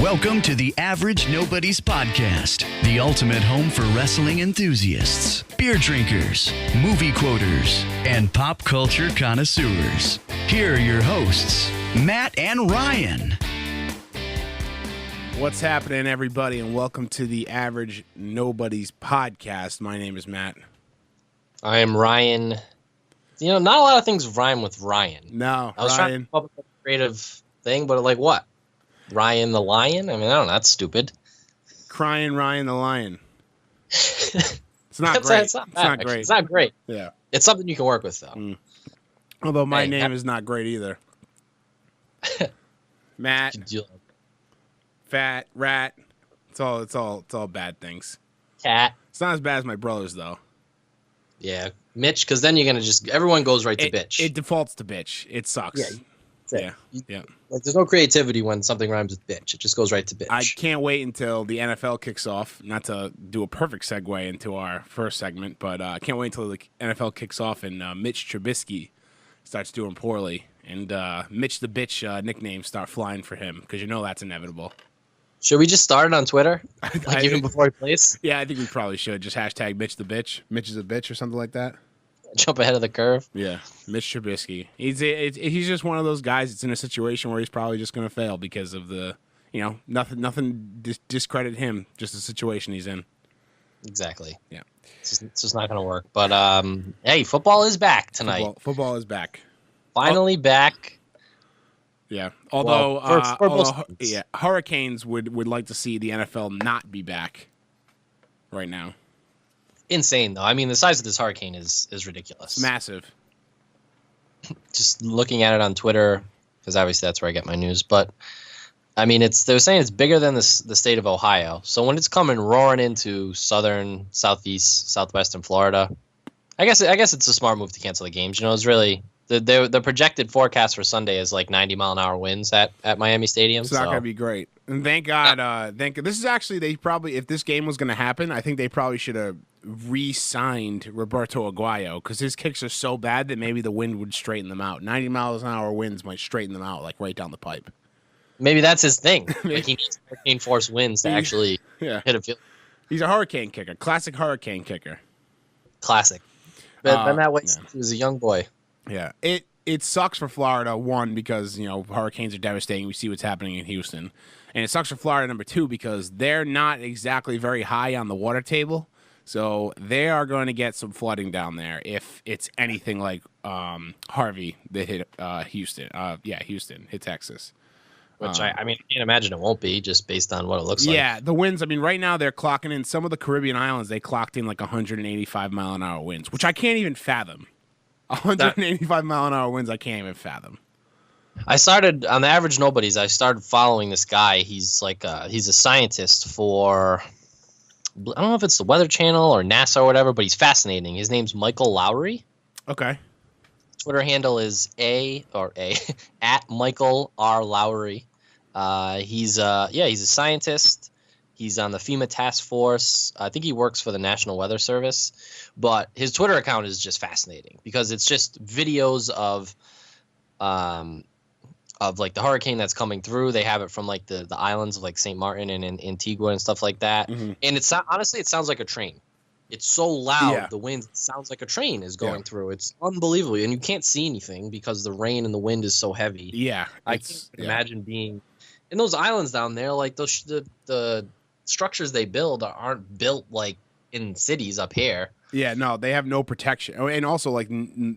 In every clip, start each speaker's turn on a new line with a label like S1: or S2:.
S1: Welcome to the Average Nobody's Podcast, the ultimate home for wrestling enthusiasts, beer drinkers, movie quoters, and pop culture connoisseurs. Here are your hosts, Matt and Ryan.
S2: What's happening, everybody, and welcome to the Average Nobody's Podcast. My name is Matt.
S3: I am Ryan. You know, not a lot of things rhyme with Ryan.
S2: No,
S3: I was trying to come up with a creative thing, but like what? Ryan the Lion? I mean, I don't know. That's stupid.
S2: Crying Ryan the Lion. It's not great.
S3: It's not great. It's not great.
S2: Yeah.
S3: It's something you can work with, though.
S2: Although my name is not great either. Matt, Fat, Rat. It's all bad things.
S3: Cat.
S2: It's not as bad as my brother's, though.
S3: Yeah. Mitch, because then you're going to just... Everyone goes right to bitch.
S2: It defaults to bitch. It sucks. Yeah.
S3: Like, there's no creativity when something rhymes with bitch. It just goes right to bitch.
S2: I can't wait until the NFL kicks off. Not to do a perfect segue into our first segment, but I can't wait until the NFL kicks off and Mitch Trubisky starts doing poorly. And Mitch the Bitch nicknames start flying for him, because you know that's inevitable.
S3: Should we just start it on Twitter? Like even before he plays?
S2: Yeah, I think we probably should. Just hashtag Mitch the Bitch. Mitch is a bitch or something like that.
S3: Jump ahead of the curve.
S2: Yeah, Mitch Trubisky. He's just one of those guys that's in a situation where he's probably just going to fail because of the, nothing discredit him, just the situation he's in.
S3: Exactly.
S2: Yeah.
S3: It's just not going to work. But, hey, football is back tonight.
S2: Football is back.
S3: Finally back.
S2: Yeah. Although,
S3: for
S2: Hurricanes would like to see the NFL not be back right now.
S3: Insane, though. I mean, the size of this hurricane is ridiculous.
S2: It's massive.
S3: Just looking at it on Twitter, because obviously that's where I get my news. But, I mean, they're saying it's bigger than the state of Ohio. So when it's coming roaring into southern, southeast, southwestern Florida, I guess it's a smart move to cancel the games. You know, it's really... The projected forecast for Sunday is like 90-mile-an-hour winds at Miami Stadium.
S2: It's not going to be great. And thank God. This is actually, they probably, if this game was going to happen, I think they probably should have re-signed Roberto Aguayo, because his kicks are so bad that maybe the wind would straighten them out. 90-mile-an-hour winds might straighten them out, like right down the pipe.
S3: Maybe that's his thing. Like he needs hurricane force winds to actually hit a field.
S2: He's a hurricane kicker, classic hurricane kicker.
S3: Classic. Been that way since he was a young boy.
S2: Yeah, it sucks for Florida, one, because, hurricanes are devastating. We see what's happening in Houston. And it sucks for Florida, number two, because they're not exactly very high on the water table. So they are going to get some flooding down there if it's anything like Harvey that hit Houston. Houston hit Texas.
S3: Which, I can't imagine it won't be, just based on what it looks like.
S2: Yeah, the winds, right now they're clocking in some of the Caribbean islands. They clocked in like 185-mile-an-hour winds, which I can't even fathom. 185-mile-an-hour winds, I can't even fathom.
S3: I started on the Average Nobodies. I started following this guy. He's like he's a scientist for, I don't know if it's the Weather Channel or NASA or whatever, but he's fascinating. His name's Michael Lowry.
S2: Okay.
S3: Twitter handle is at Michael R. Lowry. He's a scientist. He's on the FEMA task force. I think he works for the National Weather Service. But his Twitter account is just fascinating because it's just videos of like the hurricane that's coming through. They have it from like the islands of like St. Martin and Antigua and stuff like that. Mm-hmm. And it sounds like a train. It's so loud, the wind sounds like a train is going through. It's unbelievable. And you can't see anything because the rain and the wind is so heavy.
S2: Yeah.
S3: I can't imagine being in those islands down there. Like the structures they build aren't built like in cities up here.
S2: Yeah, no, they have no protection. And also, like,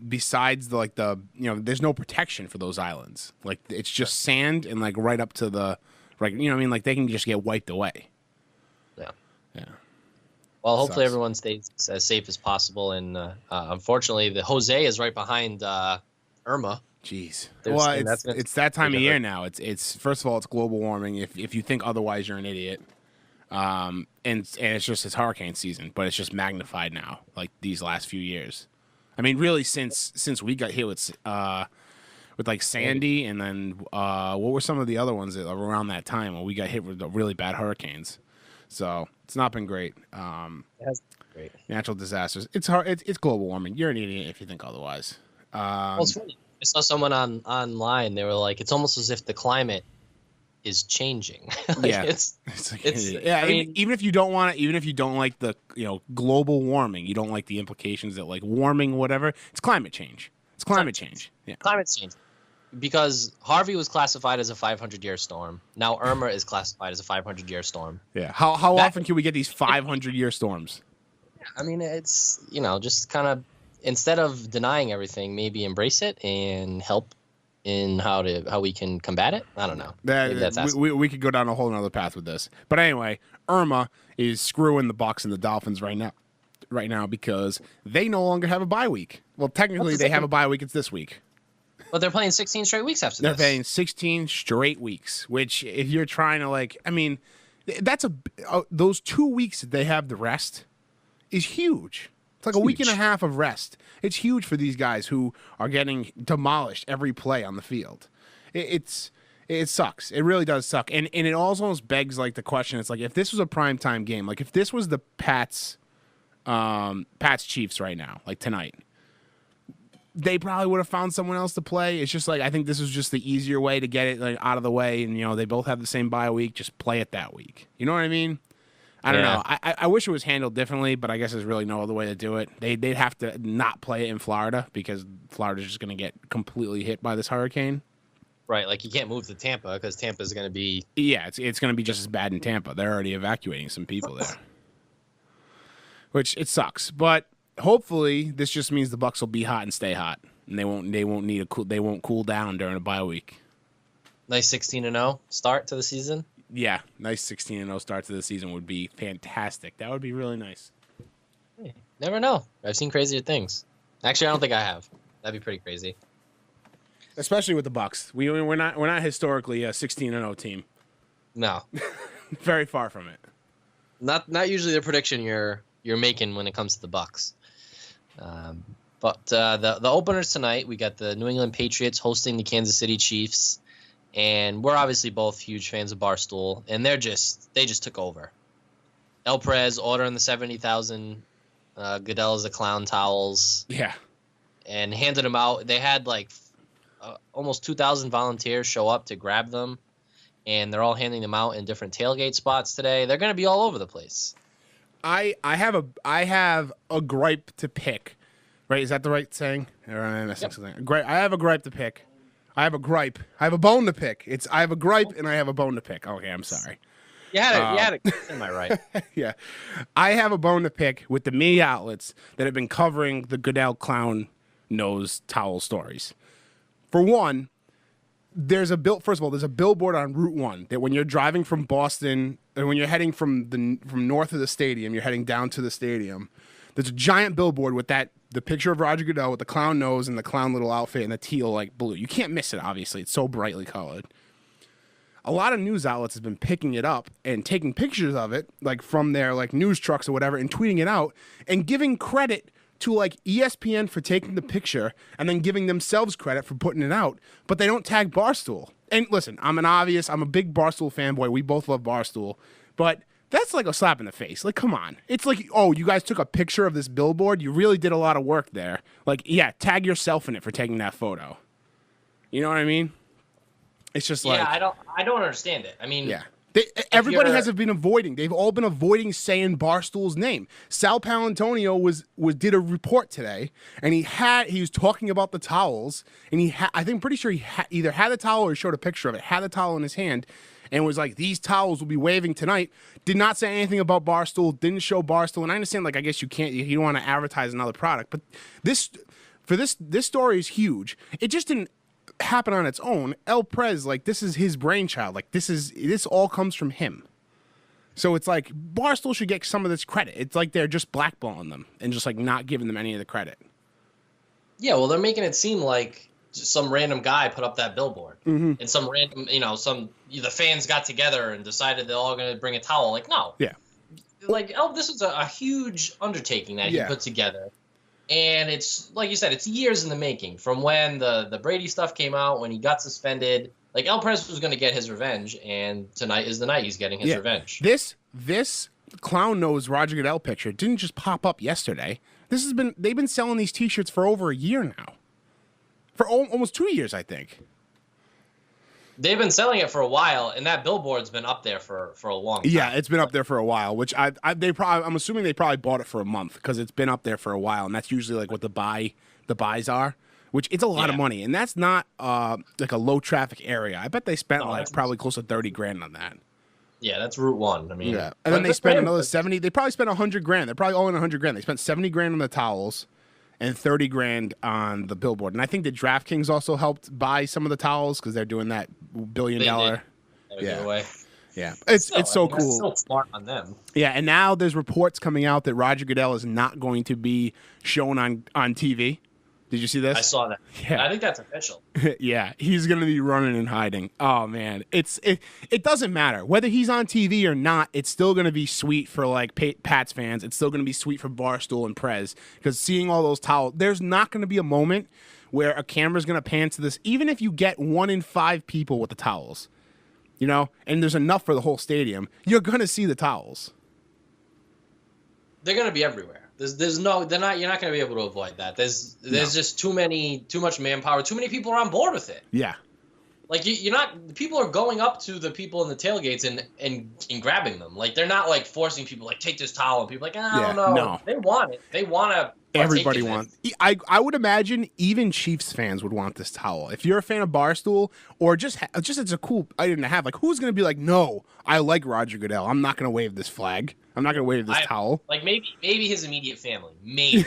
S2: besides there's no protection for those islands. Like, it's just sand and like right up to the, like, like they can just get wiped away.
S3: Yeah.
S2: Yeah.
S3: Well, hopefully everyone stays as safe as possible. And unfortunately, the Jose is right behind Irma.
S2: Jeez. It's that time of year now. It's first of all, it's global warming. If you think otherwise, you're an idiot. And it's just his hurricane season, but it's just magnified now, like these last few years. I mean, really, since we got hit with like Sandy, and then what were some of the other ones that around that time when we got hit with the really bad hurricanes? So it's not been great.
S3: It has been great.
S2: Natural disasters. It's hard. It's global warming. You're an idiot if you think otherwise.
S3: Well, it's funny. I saw someone online. They were like, it's almost as if the climate is changing.
S2: Yeah,
S3: I mean,
S2: even if you don't want it, even if you don't like the global warming, you don't like the implications that like warming, whatever. It's climate change. It's climate change. Yeah,
S3: climate change. Because Harvey was classified as a 500-year storm. Now Irma is classified as a 500-year storm.
S2: Yeah. How often can we get these 500-year storms?
S3: I mean, it's just kind of, instead of denying everything, maybe embrace it and help in how we can combat it. I don't know.
S2: We could go down a whole nother path with this. But anyway, Irma is screwing the Bucs and the Dolphins right now because they no longer have a bye week. Well, technically they have a bye week. It's this week.
S3: But they're playing 16 straight weeks after this.
S2: They're playing 16 straight weeks, which if you're trying to that's those 2 weeks that they have the rest is huge. It's like a week and a half of rest. It's huge for these guys who are getting demolished every play on the field. It sucks. It really does suck. And it almost begs like the question. It's like if this was a primetime game, like if this was the Pats Chiefs right now, like tonight, they probably would have found someone else to play. It's just like I think this was just the easier way to get it like out of the way, and they both have the same bye week. Just play it that week. You know what I mean? I don't know. I wish it was handled differently, but I guess there's really no other way to do it. They'd have to not play it in Florida because Florida's just going to get completely hit by this hurricane.
S3: Right, like you can't move to Tampa because Tampa's going to be...
S2: Yeah, it's going to be just as bad in Tampa. They're already evacuating some people there. Which, it sucks. But hopefully this just means the Bucs will be hot and stay hot. And they won't cool down during a bye week.
S3: Nice 16-0 start to the season.
S2: Yeah, nice 16-0 start to the season would be fantastic. That would be really nice.
S3: Hey, never know. I've seen crazier things. Actually, I don't think I have. That'd be pretty crazy.
S2: Especially with the Bucs. We're not historically a 16-0 team.
S3: No.
S2: Very far from it.
S3: Not usually the prediction you're making when it comes to the Bucs. But the openers tonight, we got the New England Patriots hosting the Kansas City Chiefs. And we're obviously both huge fans of Barstool, and they just took over. El Perez ordering the 70,000 Goodell as a clown towels.
S2: Yeah.
S3: And handed them out. They had almost 2,000 volunteers show up to grab them, and they're all handing them out in different tailgate spots today. They're going to be all over the place.
S2: I have a gripe to pick. Right? Is that the right saying? Or am I missing something? I have a gripe to pick. I have a gripe. I have a bone to pick. I have a gripe and I have a bone to pick. Okay, I'm sorry.
S3: You had it. Am I right?
S2: Yeah. I have a bone to pick with the media outlets that have been covering the Goodell clown nose towel stories. For one, there's a billboard on Route 1 that when you're driving from Boston, and when you're heading from north of the stadium, you're heading down to the stadium, there's a giant billboard with the picture of Roger Goodell with the clown nose and the clown little outfit and the teal like blue. You can't miss it, obviously. It's so brightly colored. A lot of news outlets have been picking it up and taking pictures of it, like from their like news trucks or whatever, and tweeting it out and giving credit to like ESPN for taking the picture and then giving themselves credit for putting it out, but they don't tag Barstool. And listen, I'm a big Barstool fanboy. We both love Barstool, but that's like a slap in the face. Like, come on. It's like, oh, you guys took a picture of this billboard. You really did a lot of work there. Like, yeah, tag yourself in it for taking that photo. You know what I mean? It's just like...
S3: Yeah, I don't understand it. I mean...
S2: Yeah. Everybody has been avoiding. They've all been avoiding saying Barstool's name. Sal Paolantonio did a report today, and he was talking about the towels, and I'm pretty sure he either had a towel or showed a picture of it, had the towel in his hand, and was like, these towels will be waving tonight. Did not say anything about Barstool, didn't show Barstool, and I understand, like, I guess you don't want to advertise another product, but this story is huge. It just didn't happen on its own. El Prez, like, this is his brainchild. Like, this all comes from him. So it's like Barstool should get some of this credit. It's like they're just blackballing them and just like not giving them any of the credit.
S3: Yeah, well, they're making it seem like some random guy put up that billboard, and some random, the fans got together and decided they're all going to bring a towel. Like, no,
S2: yeah,
S3: like, this is a huge undertaking that he put together. And it's, like you said, it's years in the making from when the Brady stuff came out, when he got suspended. Like, El Perez was going to get his revenge, and tonight is the night he's getting his revenge.
S2: This clown nose Roger Goodell picture didn't just pop up yesterday. They've been selling these T-shirts for over a year now. For almost 2 years, I think.
S3: They've been selling it for a while, and that billboard's been up there for a long time.
S2: Yeah, it's been up there for a while, which I'm assuming they probably bought it for a month because it's been up there for a while, and that's usually like what the buys are, which it's a lot of money, and that's not like a low traffic area. I bet they spent probably close to $30,000 on that.
S3: Yeah, that's Route 1. I mean,
S2: yeah, and then they spent another 70. They probably spent $100,000. They're probably all in $100,000. They spent $70,000 on the towels and $30,000 on the billboard. And I think the DraftKings also helped buy some of the towels because they're doing that $1 billion.
S3: Giveaway.
S2: Yeah, it's so cool.
S3: It's so smart on them.
S2: Yeah, and now there's reports coming out that Roger Goodell is not going to be shown on TV. Did you see this?
S3: I saw that.
S2: Yeah.
S3: I think that's official.
S2: Yeah, he's going to be running and hiding. Oh, man. It doesn't matter. Whether he's on TV or not, it's still going to be sweet for, like, Pats fans. It's still going to be sweet for Barstool and Prez. Because seeing all those towels, there's not going to be a moment where a camera's going to pan to this, even if you get 1 in 5 people with the towels, you know, and there's enough for the whole stadium, you're going to see the towels.
S3: They're going to be everywhere. There's no, they're not. You're not going to be able to avoid that. There's just too much manpower. Too many people are on board with it.
S2: Yeah,
S3: like you're not. People are going up to the people in the tailgates and grabbing them. Like they're not like forcing people like take this towel and people like I don't know. No. They want it. They want to.
S2: Everybody wants. I would imagine even Chiefs fans would want this towel. If you're a fan of Barstool or just it's a cool item to have. Like who's going to be like, no, I like Roger Goodell. I'm not going to wave this flag. I'm not going to wave this towel.
S3: Like maybe his immediate family. Maybe.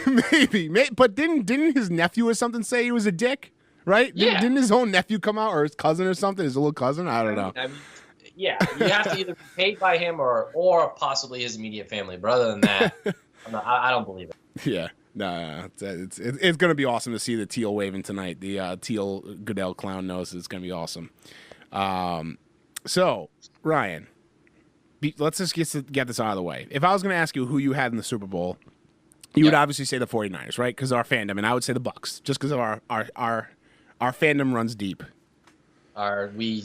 S2: maybe. But didn't his nephew or something say he was a dick? Right?
S3: Yeah.
S2: Didn't his own nephew come out or his cousin or something? His little cousin? I don't know.
S3: I mean, yeah, you have to either be paid by him or possibly his immediate family. But other than that, I don't believe it.
S2: Yeah. No, it's going to be awesome to see the teal waving tonight. The teal Goodell clown nose is going to be awesome. So, Ryan, let's just get this out of the way. If I was going to ask you who you had in the Super Bowl, you would obviously say the 49ers, right? Because our fandom, and I would say the Bucks, just because of our fandom runs deep.
S3: We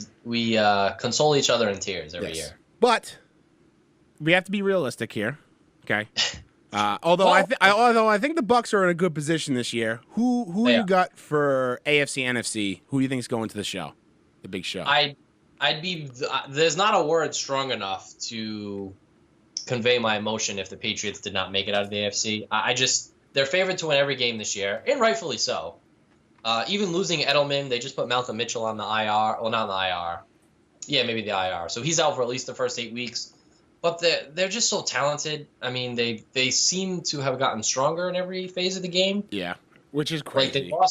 S3: console each other in tears every year.
S2: But we have to be realistic here, okay? Although I think the Bucks are in a good position this year. Who you got for AFC NFC? Who do you think is going to the show, the big show?
S3: I'd be. There's not a word strong enough to convey my emotion if the Patriots did not make it out of the AFC. They're favored to win every game this year, and rightfully so. Even losing Edelman, they just put Malcolm Mitchell on the IR. Well, not on the IR. Yeah, maybe the IR. So he's out for at least the first 8 weeks. But they're just so talented. I mean, they seem to have gotten stronger in every phase of the game.
S2: Yeah, which is crazy.
S3: Like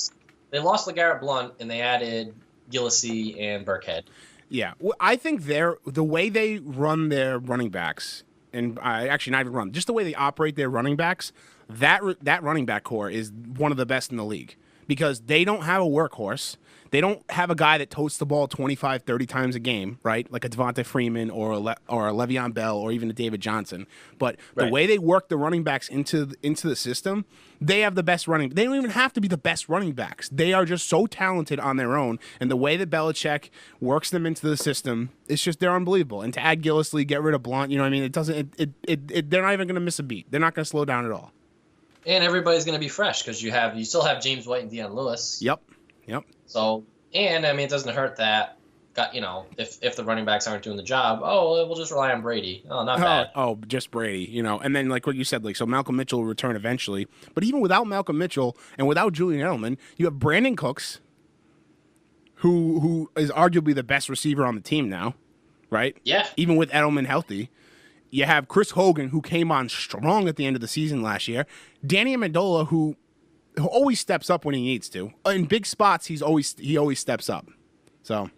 S3: they lost LeGarrette Blount and they added Gillislee and Burkhead.
S2: Yeah, well, I think the way they run their running backs, and actually not even run, just the way they operate their running backs, that running back core is one of the best in the league because they don't have a workhorse. They don't have a guy that totes the ball 25, 30 times a game, right? Like a Devonta Freeman or a Le'Veon Bell or even a David Johnson. But the way they work the running backs into the system, they have the best running. They don't even have to be the best running backs. They are just so talented on their own. And the way that Belichick works them into the system, it's just they're unbelievable. And to add Gillislee, get rid of Blount, you know what I mean? It doesn't. They're not even going to miss a beat. They're not going to slow down at all.
S3: And everybody's going to be fresh because you still have James White and Deion Lewis.
S2: Yep.
S3: So, and I mean, it doesn't hurt that. If the running backs aren't doing the job, we'll just rely on Brady. Oh, not bad.
S2: Oh, just Brady, you know. And then, like what you said, like so Malcolm Mitchell will return eventually. But even without Malcolm Mitchell and without Julian Edelman, you have Brandon Cooks, who is arguably the best receiver on the team now, right?
S3: Yeah.
S2: Even with Edelman healthy. You have Chris Hogan, who came on strong at the end of the season last year. Danny Amendola, who always steps up when he needs to. In big spots, he always steps up. So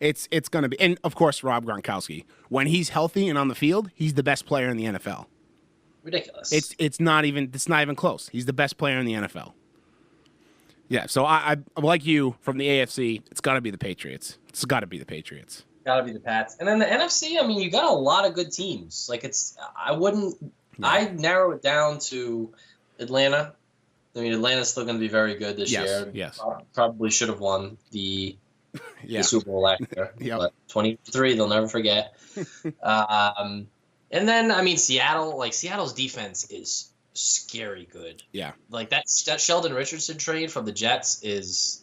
S2: it's going to be, and of course, Rob Gronkowski. When he's healthy and on the field, he's the best player in the NFL.
S3: Ridiculous.
S2: It's not even close. He's the best player in the NFL. Yeah, so I like you from the AFC. It's got to be the Patriots. It's got to be the Patriots.
S3: Got to be the Pats. And then the NFC, I mean, you got a lot of good teams. Like I'd narrow it down to Atlanta. I mean, Atlanta's still going to be very good this year.
S2: Yes.
S3: Probably should have won the Super Bowl last year. Yep. But 23, they'll never forget. And then, I mean, Seattle's defense is scary good.
S2: Yeah.
S3: Like that Sheldon Richardson trade from the Jets is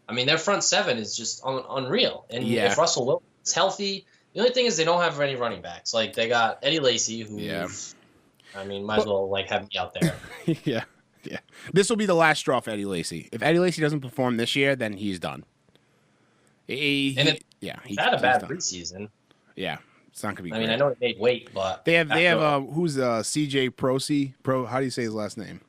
S3: I mean, their front seven is just unreal. And
S2: Yeah.
S3: if Russell Wilson is healthy, the only thing is they don't have any running backs. Like, they got Eddie Lacy, who, I mean, might as well, like, have me out there.
S2: Yeah. This will be the last straw for Eddie Lacy. If Eddie Lacy doesn't perform this year, then he's done. He's
S3: had a bad
S2: done.
S3: preseason.
S2: Yeah. It's not gonna be.
S3: I mean, I know it made weight, but
S2: they have who's CJ Prosy? How do you say his last name?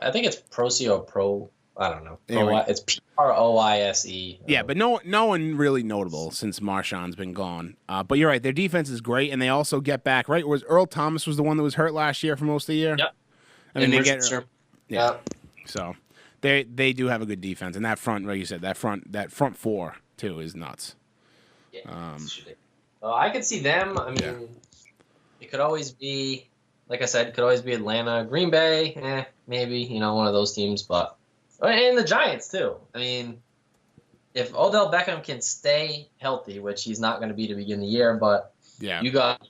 S3: I think it's Prosy or Pro. I don't know.
S2: Anyway.
S3: It's Proise.
S2: Yeah, but no one really notable since Marshawn's been gone. But you're right, their defense is great, and they also get back right. Was Earl Thomas was the one that was hurt last year for most of the year?
S3: Yep.
S2: I mean,
S3: Yeah.
S2: So they do have a good defense, and that front, like you said, that front four too is nuts.
S3: Yeah. I could see them. I mean, it could always be, like I said, it could always be Atlanta, Green Bay, maybe, one of those teams. But and the Giants too. I mean, if Odell Beckham can stay healthy, which he's not going to be to begin the year, but you got,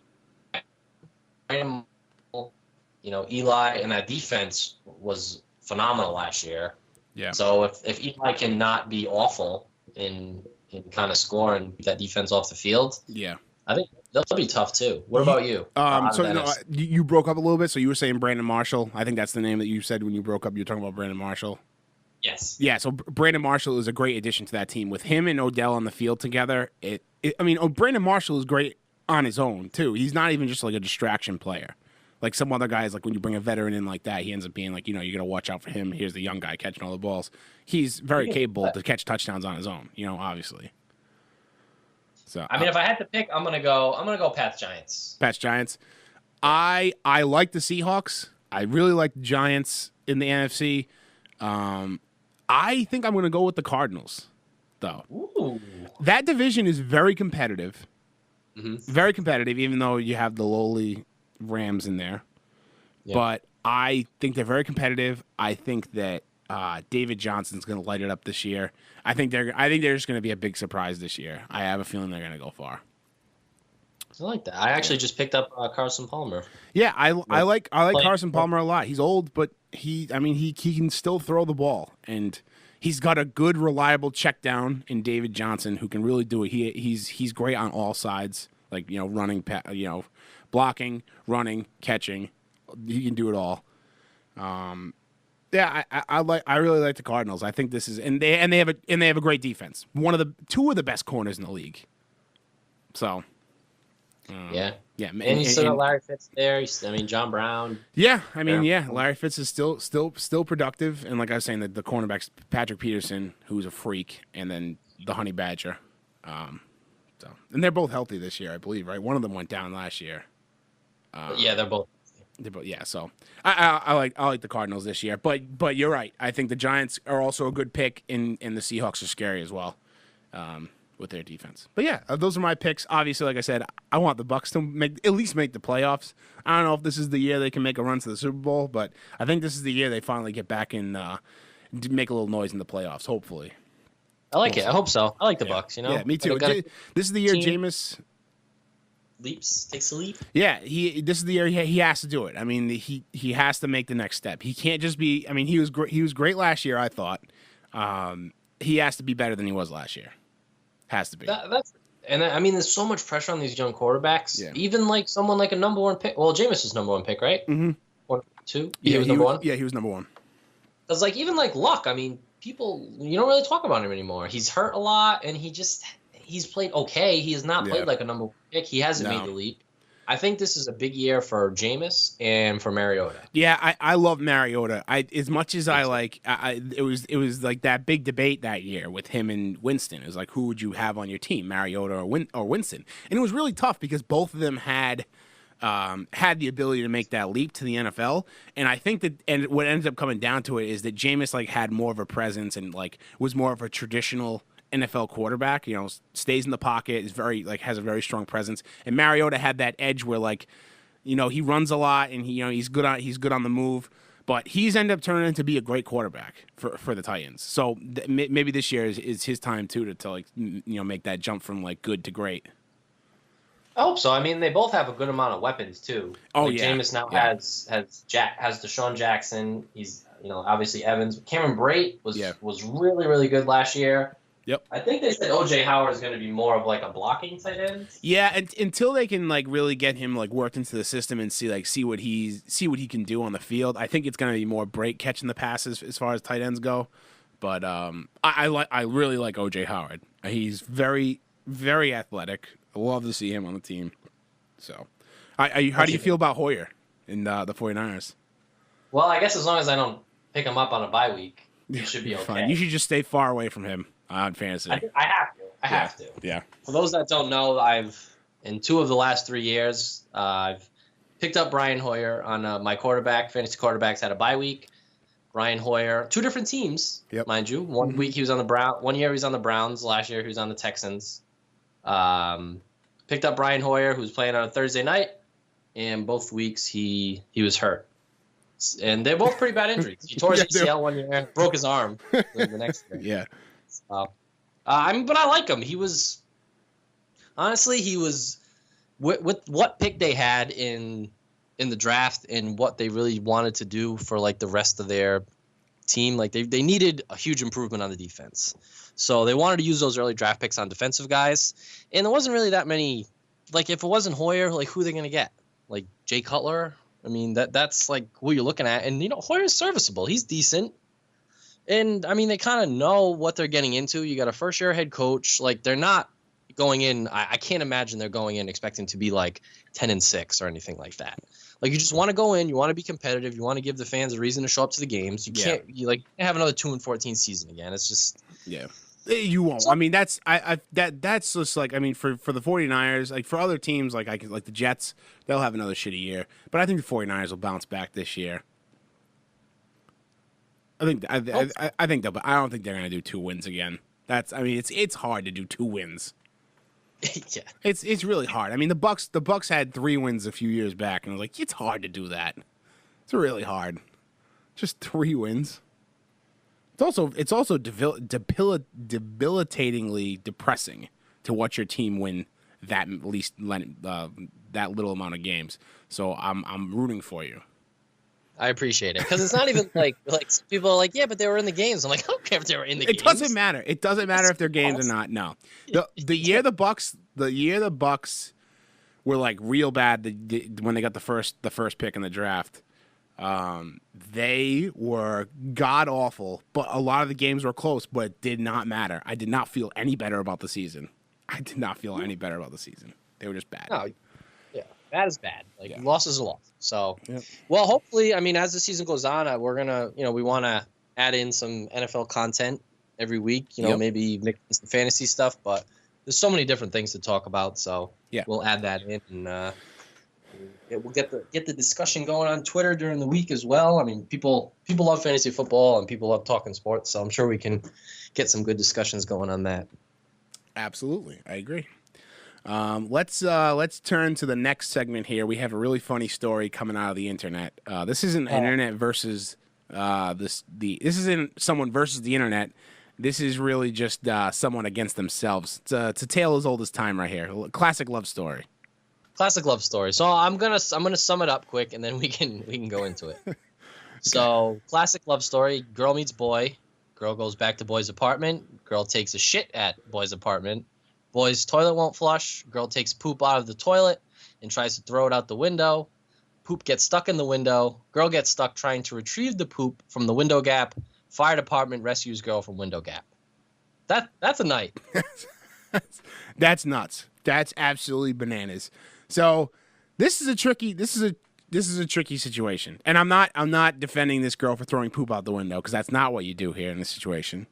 S3: Eli, and that defense was phenomenal last year.
S2: Yeah.
S3: So if Eli cannot be awful in kind of scoring that defense off the field, I think they'll be tough too. What about you?
S2: You broke up a little bit, so you were saying Brandon Marshall. I think that's the name that you said when you broke up. You were talking about Brandon Marshall.
S3: Yes.
S2: Yeah, so Brandon Marshall is a great addition to that team. With him and Odell on the field together, Brandon Marshall is great on his own too. He's not even just like a distraction player. Like some other guys, like when you bring a veteran in like that, he ends up being like, you got to watch out for him. Here's the young guy catching all the balls. He's very capable to catch touchdowns on his own, obviously. So
S3: I mean, if I had to pick, I'm gonna go Pats Giants.
S2: Pats Giants. I like the Seahawks. I really like the Giants in the NFC. I think I'm gonna go with the Cardinals, though.
S3: Ooh.
S2: That division is very competitive.
S3: Mm-hmm.
S2: Very competitive, even though you have the lowly Rams in there. Yeah. But I think they're very competitive. I think that David Johnson's going to light it up this year. I think they're just going to be a big surprise this year. I have a feeling they're going to go far.
S3: I like that. I actually just picked up Carson Palmer.
S2: Yeah, I like Carson Palmer a lot. He's old, but he can still throw the ball, and he's got a good, reliable check down in David Johnson who can really do it. He's great on all sides, like running, blocking, running, catching. He can do it all. I really like the Cardinals. I think this is and they have a great defense. Two of the best corners in the league. So.
S3: And you still got Larry Fitz there. John Brown.
S2: Yeah, Larry Fitz is still productive, and like I was saying, the cornerbacks, Patrick Peterson, who's a freak, and then the Honey Badger. And they're both healthy this year, I believe, right? One of them went down last year.
S3: They're both.
S2: So I like the Cardinals this year, but you're right. I think the Giants are also a good pick, and the Seahawks are scary as well. With their defense. But yeah, those are my picks. Obviously, like I said, I want the Bucs to at least make the playoffs. I don't know if this is the year they can make a run to the Super Bowl, but I think this is the year they finally get back and make a little noise in the playoffs, hopefully.
S3: I like it. I hope so. I like the Bucs,
S2: Yeah, me too. This is the year Jameis
S3: takes a leap.
S2: Yeah, this is the year he has to do it. I mean, he has to make the next step. He can't just be. I mean, he was great last year, I thought. He has to be better than he was last year. Has to be. There's so much pressure on these young quarterbacks. Yeah. Even like someone like a number one pick. Well, Jameis was number one pick, right? Mm-hmm.
S3: 1, 2.
S2: He
S3: was number one.
S2: Yeah, he was number one.
S3: Because even like Luck, people you don't really talk about him anymore. He's hurt a lot, and he's played okay. He has not played like a number one pick. He hasn't made the leap. I think this is a big year for Jameis and for Mariota.
S2: Yeah, I love Mariota. As much as I like, it was like that big debate that year with him and Winston. It was like, who would you have on your team, Mariota or Winston? And it was really tough because both of them had the ability to make that leap to the NFL. And I think and what ended up coming down to it is that Jameis had more of a presence and was more of a traditional NFL quarterback, stays in the pocket, is very has a very strong presence, and Mariota had that edge where he runs a lot and he's good on the move, but he's ended up turning into be a great quarterback for the Titans. So maybe this year is his time too to make that jump from good to great.
S3: I hope so. They both have a good amount of weapons too.
S2: Oh yeah,
S3: Jameis now has DeSean Jackson. He's obviously Evans. Cameron Brate was really, really good last year.
S2: Yep.
S3: I think they said O.J. Howard is going to be more of like a blocking tight end.
S2: Yeah, and until they can like really get him like worked into the system and see what he can do on the field, I think it's going to be more Brate catching the passes as far as tight ends go. But I really like O.J. Howard. He's very, very athletic. I love to see him on the team. So, how do you feel about Hoyer in the 49ers?
S3: Well, I guess as long as I don't pick him up on a bye week, you should be okay.
S2: Fine. You should just stay far away from him on fantasy.
S3: I have to.
S2: Yeah.
S3: For those that don't know, in 2 of the last 3 years, I've picked up Brian Hoyer on my fantasy quarterbacks had a bye week. Brian Hoyer, 2 different teams, mind you. One week he was on the Browns. 1 year he was on the Browns. Last year he was on the Texans. Picked up Brian Hoyer, who was playing on a Thursday night, and both weeks he was hurt. And they're both pretty bad injuries. He tore his ACL 1 year, broke his arm the next year.
S2: Yeah.
S3: But I like him. He was with what pick they had in the draft and what they really wanted to do for like the rest of their team. Like they needed a huge improvement on the defense. So they wanted to use those early draft picks on defensive guys. And there wasn't really that many. Like if it wasn't Hoyer, like who are they going to get? Like Jay Cutler? I mean, that's like who you're looking at. And, Hoyer's serviceable. He's decent. And, I mean, they kind of know what they're getting into. You got a first-year head coach. Like, they're not going in. I can't imagine they're going in expecting to be, like, 10-6 or anything like that. Like, you just want to go in. You want to be competitive. You want to give the fans a reason to show up to the games. You can't have another 2-14 season again. It's just –
S2: yeah. You won't. I mean, that's just like, I mean, for the 49ers, like for other teams, like the Jets, they'll have another shitty year. But I think the 49ers will bounce back this year. I think they'll, but I don't think they're going to do 2 wins again. It's hard to do 2 wins.
S3: Yeah.
S2: It's really hard. I mean, the Bucks had 3 wins a few years back, and I was like, it's hard to do that. It's really hard. Just 3 wins. It's also debilitatingly depressing to watch your team win that little amount of games. So I'm rooting for you.
S3: I appreciate it because it's not even like people are like, yeah, but they were in the games. I'm like, I don't care if they were in the games.
S2: It doesn't matter. It doesn't matter if they're games or not. No, the year the Bucks were like real bad when they got the first pick in the draft. They were god awful, but a lot of the games were close, but it did not matter. I did not feel any better about the season. They were just bad.
S3: No, yeah, bad is bad. Like loss is a loss. So, well, hopefully, I mean, as the season goes on, we're gonna, we want to add in some NFL content every week. Maybe mix some fantasy stuff, but there's so many different things to talk about. So, we'll add that in and. We'll get the discussion going on Twitter during the week as well. I mean, people love fantasy football and people love talking sports, so I'm sure we can get some good discussions going on that.
S2: Absolutely, I agree. Let's turn to the next segment here. We have a really funny story coming out of the internet. This isn't internet versus this isn't someone versus the internet. This is really just someone against themselves. It's a tale as old as time right here. Classic love story.
S3: Classic love story. So I'm gonna sum it up quick, and then we can go into it. Okay. So classic love story: girl meets boy, girl goes back to boy's apartment, girl takes a shit at boy's apartment, boy's toilet won't flush, girl takes poop out of the toilet and tries to throw it out the window, poop gets stuck in the window, girl gets stuck trying to retrieve the poop from the window gap, fire department rescues girl from window gap. That's a night.
S2: That's nuts. That's absolutely bananas. So this is a tricky situation, and I'm not defending this girl for throwing poop out the window because that's not what you do here in this situation.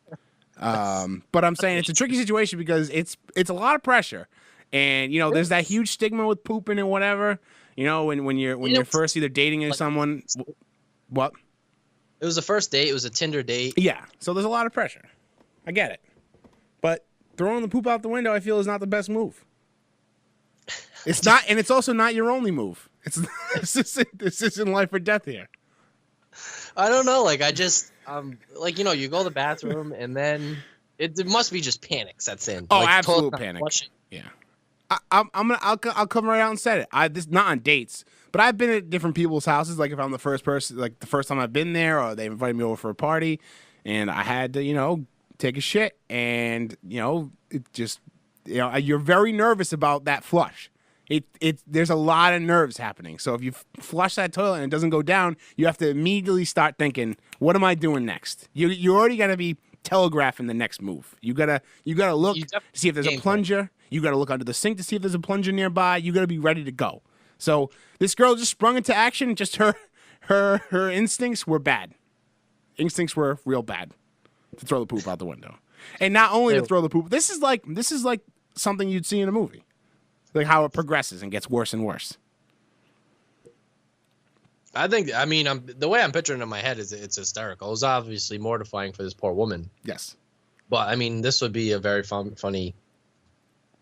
S2: But I'm saying it's a tricky situation because it's a lot of pressure, and there's that huge stigma with pooping and whatever. When you're first either dating someone, what?
S3: It was a first date. It was a Tinder date.
S2: Yeah, so there's a lot of pressure. I get it, but throwing the poop out the window, I feel, is not the best move. It's not, and it's also not your only move. This isn't life or death here.
S3: I don't know. Like, I just, you go to the bathroom and then it must be just panic sets in.
S2: Oh, absolute panic. Yeah. I'll come right out and say it. This not on dates, but I've been at different people's houses. Like if I'm the first person, like the first time I've been there, or they invited me over for a party, and I had to, take a shit, and it just, you're very nervous about that flush. There's a lot of nerves happening. So if you flush that toilet and it doesn't go down, you have to immediately start thinking, what am I doing next? You already got to be telegraphing the next move. You gotta look to see if there's a plunger. You got to look under the sink to see if there's a plunger nearby. You got to be ready to go. So this girl just sprung into action. Just her instincts were bad. Instincts were real bad to throw the poop out the window. And not only to throw the poop. This is like something you'd see in a movie. Like how it progresses and gets worse and worse.
S3: The way I'm picturing it in my head is it's hysterical. It was obviously mortifying for this poor woman.
S2: Yes.
S3: But this would be a very funny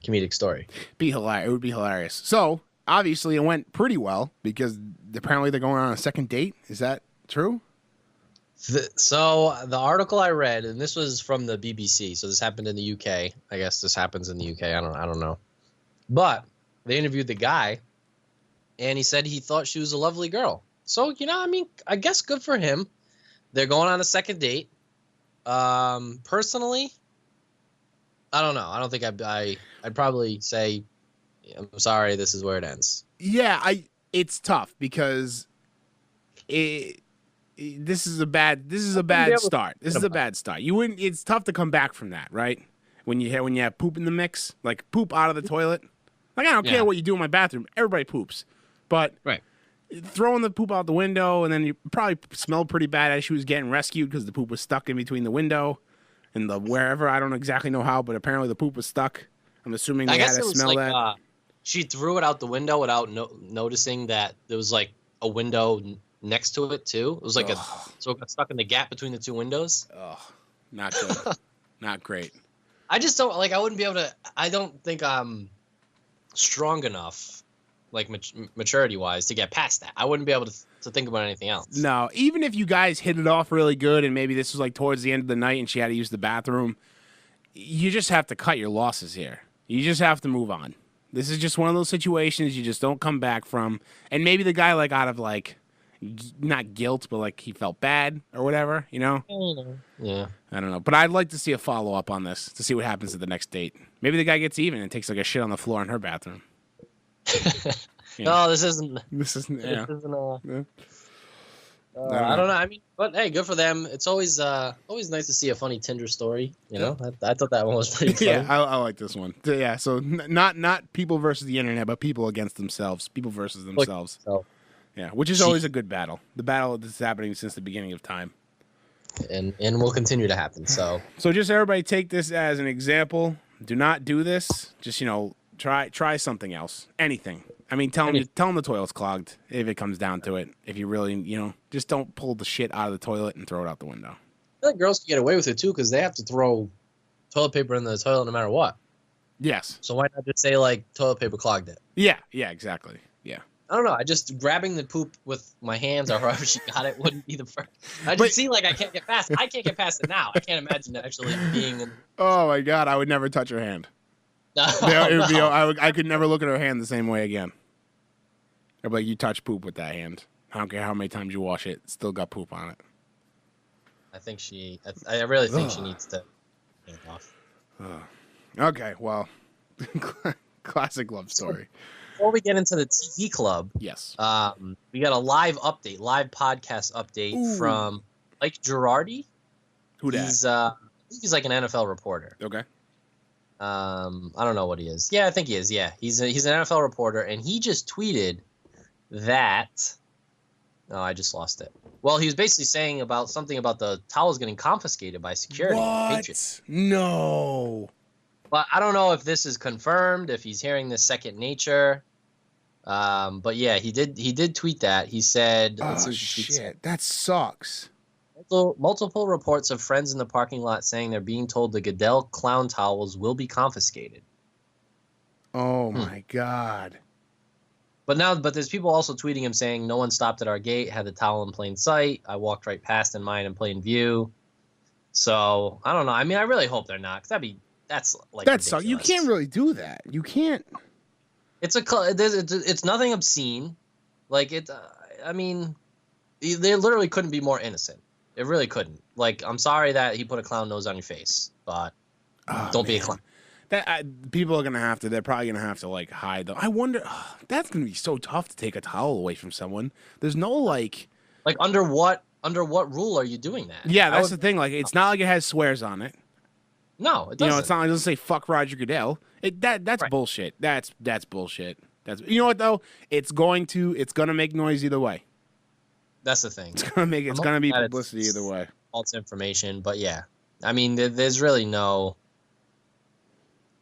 S3: comedic story.
S2: It would be hilarious. So obviously it went pretty well because apparently they're going on a second date. Is that true?
S3: So the article I read, and this was from the BBC. So this happened in the UK. I guess this happens in the UK. I don't know. But they interviewed the guy, and he said he thought she was a lovely girl. So I guess good for him. They're going on a second date. Personally, I don't know. I don't think I'd probably say, I'm sorry, this is where it ends.
S2: Yeah, it's tough because this is a bad start. This is a bad start. It's tough to come back from that, right? When you have poop in the mix, like poop out of the toilet. Like I don't care what you do in my bathroom. Everybody poops. But throwing the poop out the window, and then you probably smelled pretty bad as she was getting rescued because the poop was stuck in between the window and the wherever. I don't exactly know how, but apparently the poop was stuck. I'm assuming they had to smell that.
S3: She threw it out the window without noticing that there was like a window next to it too. It was like so it got stuck in the gap between the two windows.
S2: Oh, not good. Not great.
S3: I just don't I wouldn't be able to. I don't think I'm strong enough, like maturity wise, to get past that. I wouldn't be able to think about anything else.
S2: No, even if you guys hit it off really good, and maybe this was like towards the end of the night, and she had to use the bathroom, you just have to cut your losses here. You just have to move on. This is just one of those situations you just don't come back from. And maybe the guy out of not guilt, but he felt bad or whatever,
S3: Yeah.
S2: I don't know. But I'd like to see a follow-up on this to see what happens at the next date. Maybe the guy gets even and takes a shit on the floor in her bathroom.
S3: No, this isn't.
S2: Yeah.
S3: I don't know. But hey, good for them. It's always nice to see a funny Tinder story. I thought that one was pretty funny.
S2: Yeah, I like this one. Yeah, so not people versus the internet, but people against themselves. People versus themselves. Yeah, which is always a good battle. The battle that's happening since the beginning of time.
S3: And will continue to happen. So
S2: just everybody take this as an example. Do not do this. Just try something else. Anything. Tell them the toilet's clogged if it comes down to it. If you really, just don't pull the shit out of the toilet and throw it out the window.
S3: I think girls can get away with it too because they have to throw toilet paper in the toilet no matter what.
S2: Yes.
S3: So why not just say toilet paper clogged it?
S2: Yeah, exactly. Yeah.
S3: I don't know. I just grabbing the poop with my hands or however she got it wouldn't be the first. I just see I can't get past it. I can't get past it now. I can't imagine actually being in.
S2: Oh my God, I would never touch her hand.
S3: No,
S2: I could never look at her hand the same way again. I'd be like, you touch poop with that hand. I don't care how many times you wash it, it's still got poop on it.
S3: I really think she needs to get it off.
S2: Okay, well, classic love story.
S3: Before we get into the TV club,
S2: yes,
S3: we got a live podcast update from Mike Girardi.
S2: Who that?
S3: He's like an NFL reporter.
S2: Okay.
S3: I don't know what he is. Yeah, I think he is. Yeah, he's an NFL reporter, and he just tweeted that. Oh, I just lost it. Well, he was basically saying something about the towels getting confiscated by security.
S2: What? No.
S3: But I don't know if this is confirmed, if he's hearing this second nature. But yeah, he did tweet that. He said,
S2: "Oh shit, that sucks."
S3: Multiple reports of friends in the parking lot saying they're being told the Goodell clown towels will be confiscated.
S2: Oh my God.
S3: But there's people also tweeting him saying no one stopped at our gate, had the towel in plain sight. I walked right past in mine in plain view. So I don't know. I really hope they're not, because that's ridiculous.
S2: You can't really do that. You can't.
S3: It's nothing obscene. Like it. I mean, they literally couldn't be more innocent. It really couldn't. Like, I'm sorry that he put a clown nose on your face, but don't be a clown.
S2: People are gonna have to. They're probably gonna have to like hide them. I wonder. That's gonna be so tough to take a towel away from someone. There's no like
S3: under what rule are you doing that?
S2: Yeah, that's the thing. Like, it's not like it has swears on it.
S3: No, it doesn't.
S2: You know, it's not like it doesn't say "fuck Roger Goodell." That's right. Bullshit. That's bullshit. You know what though? It's gonna make noise either way.
S3: That's the thing.
S2: It's gonna be publicity either way.
S3: False information, but yeah, I mean, there's really no.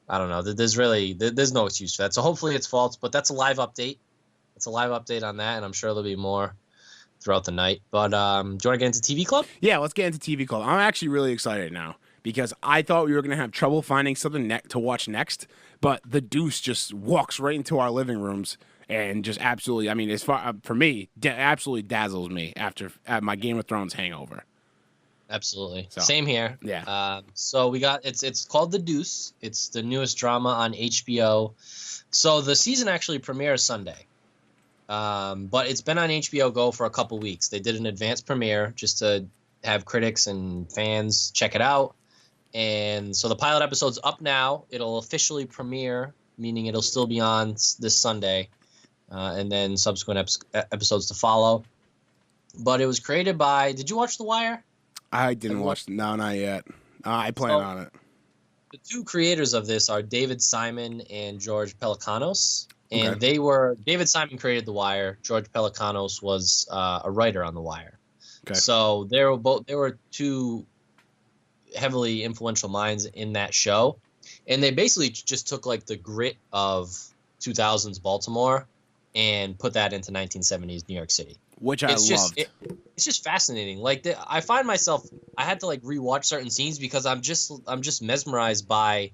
S3: I don't know. There's no excuse for that. So hopefully it's false, but that's a live update. It's a live update on that, and I'm sure there'll be more throughout the night. But do you want to get into TV Club?
S2: Yeah, let's get into TV Club. I'm actually really excited now because I thought we were gonna have trouble finding something to watch next, but the Deuce just walks right into our living rooms. And just absolutely, I mean, as far for me, absolutely dazzles me after my Game of Thrones hangover.
S3: Absolutely, same here.
S2: Yeah.
S3: So we got it's called The Deuce. It's the newest drama on HBO. So the season actually premieres Sunday, but it's been on HBO Go for a couple weeks. They did an advanced premiere just to have critics and fans check it out. And so the pilot episode's up now. It'll officially premiere, meaning it'll still be on this Sunday. And then subsequent episodes to follow. But it was created by... Did you watch The Wire?
S2: I didn't watch... No, not yet. I plan on it.
S3: The two creators of this are David Simon and George Pelecanos. And
S2: Okay.
S3: David Simon created The Wire. George Pelecanos was a writer on The Wire.
S2: Okay.
S3: So they were two heavily influential minds in that show. And they basically just took like the grit of 2000s Baltimore and put that into 1970s New York City,
S2: which I loved.
S3: It's just fascinating. Like I find myself, I had to like rewatch certain scenes because I'm just mesmerized by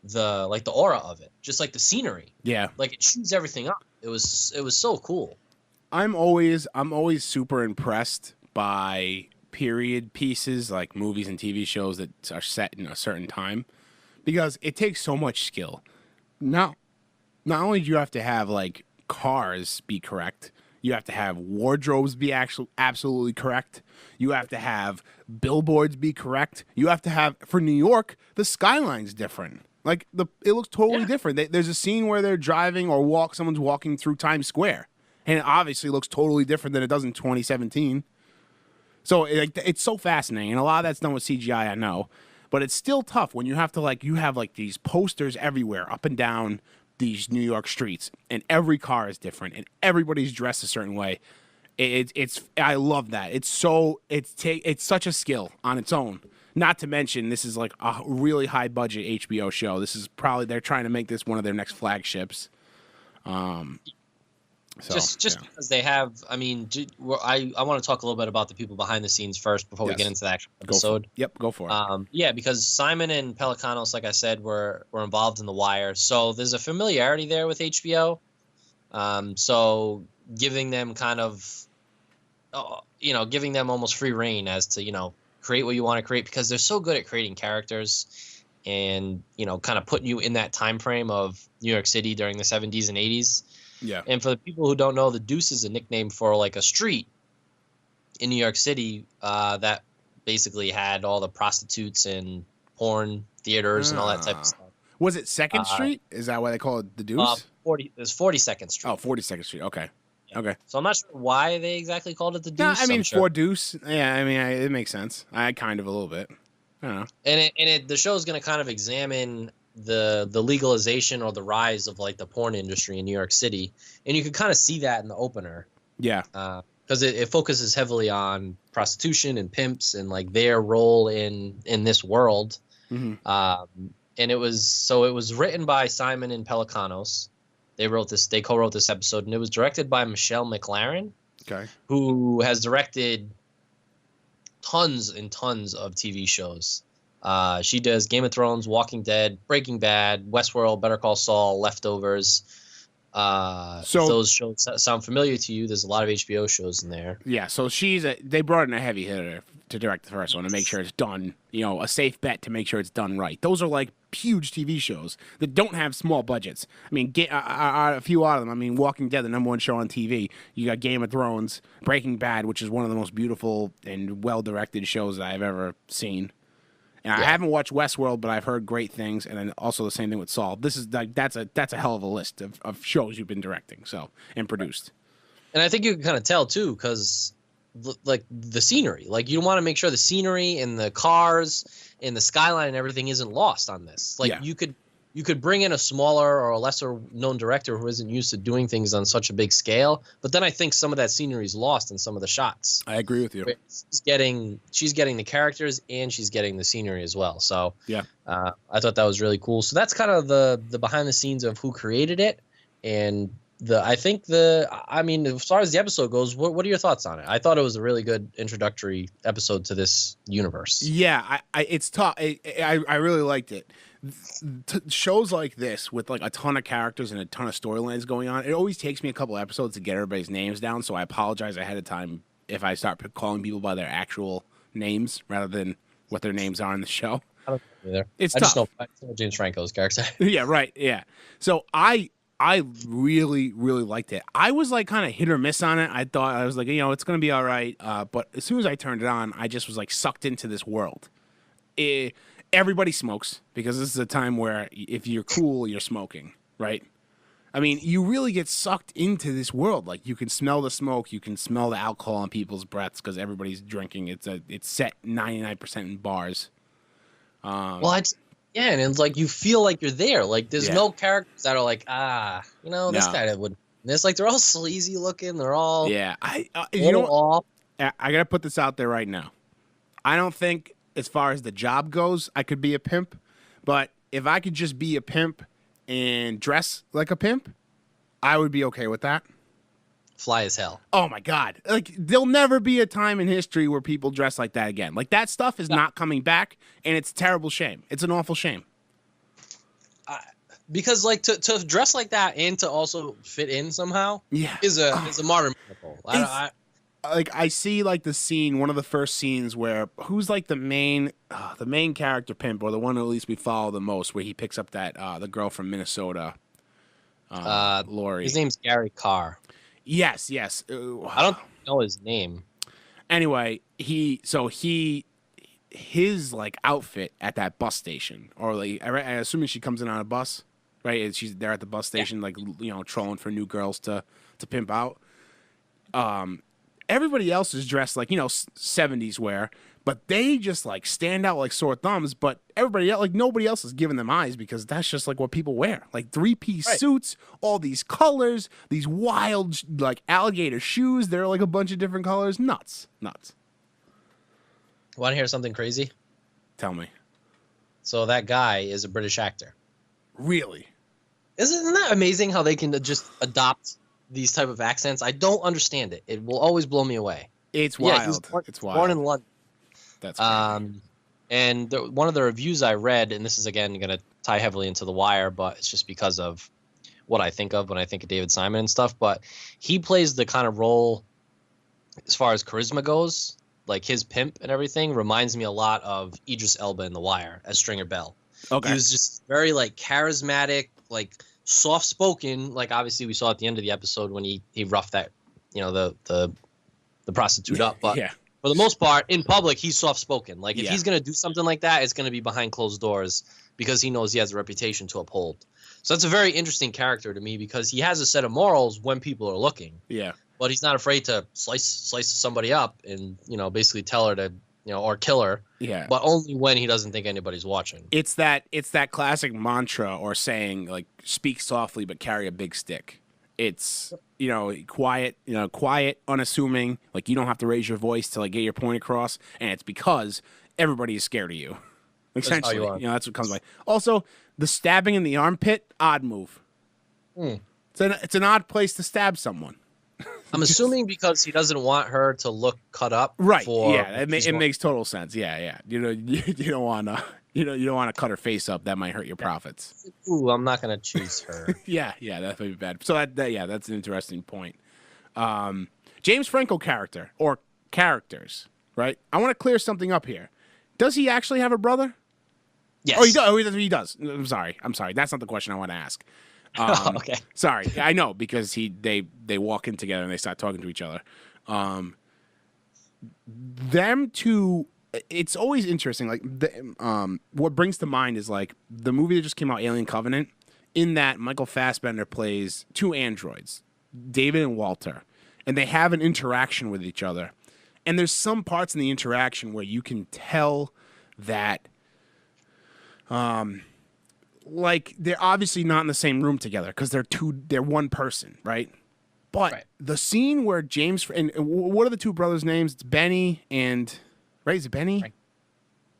S3: the aura of it, just like the scenery.
S2: Yeah,
S3: like it shoots everything up. It was so cool.
S2: I'm always super impressed by period pieces like movies and TV shows that are set in a certain time because it takes so much skill. Not only do you have to have like cars be correct, you have to have wardrobes be absolutely correct, you have to have billboards be correct, you have to have, for New York, the skyline's different. Like it looks totally different. There's a scene where they're driving or someone's walking through Times Square, and it obviously looks totally different than it does in 2017. So it's so fascinating, and a lot of that's done with CGI, I know, but it's still tough when you have to you have these posters everywhere up and down these New York streets, and every car is different, and everybody's dressed a certain way. I love that. It's such a skill on its own. Not to mention, this is like a really high budget HBO show. This is probably they're trying to make this one of their next flagships.
S3: Because they have, I mean, I want to talk a little bit about the people behind the scenes first before we get into the actual episode.
S2: Go for it.
S3: Yeah, because Simon and Pelecanos, like I said, were involved in The Wire, so there's a familiarity there with HBO. So giving them kind of, giving them almost free reign as to create what you want to create because they're so good at creating characters and kind of putting you in that time frame of New York City during the 70s and 80s.
S2: Yeah.
S3: And for the people who don't know, the Deuce is a nickname for like a street in New York City that basically had all the prostitutes and porn theaters and all that type of stuff.
S2: Was it 2nd Street? Is that why they call it the Deuce?
S3: There's 42nd Street.
S2: Oh, 42nd Street. Okay. Yeah. Okay.
S3: So I'm not sure why they exactly called it the Deuce.
S2: No, I mean, for Deuce. Yeah, I mean, it makes sense. I kind of a little bit. I don't know.
S3: And the show is going to kind of examine the legalization or the rise of like the porn industry in New York City, and you can kind of see that in the opener.
S2: Yeah,
S3: because it focuses heavily on prostitution and pimps and like their role in this world.
S2: Mm-hmm.
S3: And it was written by Simon and Pelecanos. They co-wrote this episode, and it was directed by Michelle McLaren, who has directed tons and tons of TV shows. She does Game of Thrones, Walking Dead, Breaking Bad, Westworld, Better Call Saul, Leftovers. So if those shows sound familiar to you, there's a lot of HBO shows in there.
S2: Yeah, so they brought in a heavy hitter to direct the first one to make sure it's done, a safe bet to make sure it's done right. Those are like huge TV shows that don't have small budgets. I mean, a few out of them. I mean, Walking Dead, the #1 show on TV. You got Game of Thrones, Breaking Bad, which is one of the most beautiful and well-directed shows that I've ever seen. And I haven't watched Westworld, but I've heard great things. And then also the same thing with Saul. This is that's a hell of a list of shows you've been directing and produced.
S3: And I think you can kind of tell too, because like the scenery, like you want to make sure the scenery and the cars and the skyline and everything isn't lost on this. Like you could bring in a smaller or a lesser known director who isn't used to doing things on such a big scale. But then I think some of that scenery is lost in some of the shots.
S2: I agree with you.
S3: She's getting the characters and she's getting the scenery as well. So
S2: yeah,
S3: I thought that was really cool. So that's kind of the behind the scenes of who created it. And I mean, as far as the episode goes, what are your thoughts on it? I thought it was a really good introductory episode to this universe.
S2: Yeah, it's tough. I really liked it. Shows like this with like a ton of characters and a ton of storylines going on, it always takes me a couple episodes to get everybody's names down, so I apologize ahead of time if I start calling people by their actual names rather than what their names are in the show.
S3: I don't know either.
S2: It's
S3: I
S2: tough.
S3: I just know James Franco's character.
S2: Yeah, right. Yeah. So I really, really liked it. I was like kind of hit or miss on it. I was like, it's going to be all right. But as soon as I turned it on, I just was like sucked into this world. Everybody smokes because this is a time where if you're cool, you're smoking, right? I mean, you really get sucked into this world. Like you can smell the smoke, you can smell the alcohol on people's breaths because everybody's drinking. It's set 99% in bars.
S3: And it's like you feel like you're there. Like there's no characters that are like, this guy would. It's like they're all sleazy looking. They're all
S2: I gotta put this out there right now. I don't think, as far as the job goes, I could be a pimp, but if I could just be a pimp and dress like a pimp, I would be okay with that.
S3: Fly as hell.
S2: Oh my God. Like there'll never be a time in history where people dress like that again. Like that stuff is not coming back, and it's a terrible shame. It's an awful shame.
S3: Because like to dress like that and to also fit in somehow is a modern miracle.
S2: I see like the scene, one of the first scenes where who's like the main character pimp, or the one at least we follow the most, where he picks up that the girl from Minnesota, Lori.
S3: His name's Gary Carr.
S2: Yes.
S3: I don't know his name.
S2: Anyway, his like outfit at that bus station, or like I assuming she comes in on a bus, right? And she's there at the bus station, like trolling for new girls to pimp out. Everybody else is dressed like 70s wear, but they just like stand out like sore thumbs. But everybody else, like nobody else is giving them eyes because that's just like what people wear, like 3-piece suits, all these colors, these wild like alligator shoes. They're like a bunch of different colors. Nuts.
S3: Want to hear something crazy?
S2: Tell me.
S3: So that guy is a British actor.
S2: Really?
S3: Isn't that amazing how they can just adopt these type of accents? I don't understand it. It will always blow me away.
S2: It's wild. It's wild.
S3: Born in London.
S2: That's crazy.
S3: And one of the reviews I read, and this is again going to tie heavily into The Wire, but it's just because of what I think of when I think of David Simon and stuff. But he plays the kind of role, as far as charisma goes, like his pimp and everything, reminds me a lot of Idris Elba in The Wire as Stringer Bell.
S2: Okay.
S3: He was just very like charismatic, like soft spoken. Like obviously we saw at the end of the episode when he roughed that, the prostitute up. But for the most part, in public, he's soft spoken. Like if he's gonna do something like that, it's gonna be behind closed doors because he knows he has a reputation to uphold. So that's a very interesting character to me because he has a set of morals when people are looking.
S2: Yeah.
S3: But he's not afraid to slice somebody up and basically tell her to or kill her.
S2: Yeah.
S3: But only when he doesn't think anybody's watching.
S2: It's that classic mantra or saying like speak softly but carry a big stick. It's quiet, unassuming, like you don't have to raise your voice to like get your point across, and it's because everybody is scared of you. Essentially, that's what comes by. Also, the stabbing in the armpit, odd move. It's an odd place to stab someone.
S3: I'm assuming because he doesn't want her to look cut up.
S2: Right. It makes total sense. Yeah. You don't want to. You don't want to cut her face up. That might hurt your profits.
S3: Ooh, I'm not gonna choose her.
S2: Yeah, that would be bad. So that's an interesting point. James Franco character or characters, right? I want to clear something up here. Does he actually have a brother?
S3: Yes.
S2: Oh, he does. He does. I'm sorry. That's not the question I want to ask.
S3: Okay.
S2: Sorry. I know because they walk in together and they start talking to each other. Them two. It's always interesting. Like what brings to mind is like the movie that just came out, Alien Covenant. In that, Michael Fassbender plays two androids, David and Walter, and they have an interaction with each other. And there's some parts in the interaction where you can tell that, like they're obviously not in the same room together because they're one person, right? But the scene where James and what are the two brothers' names? It's Benny and right? Is it Benny?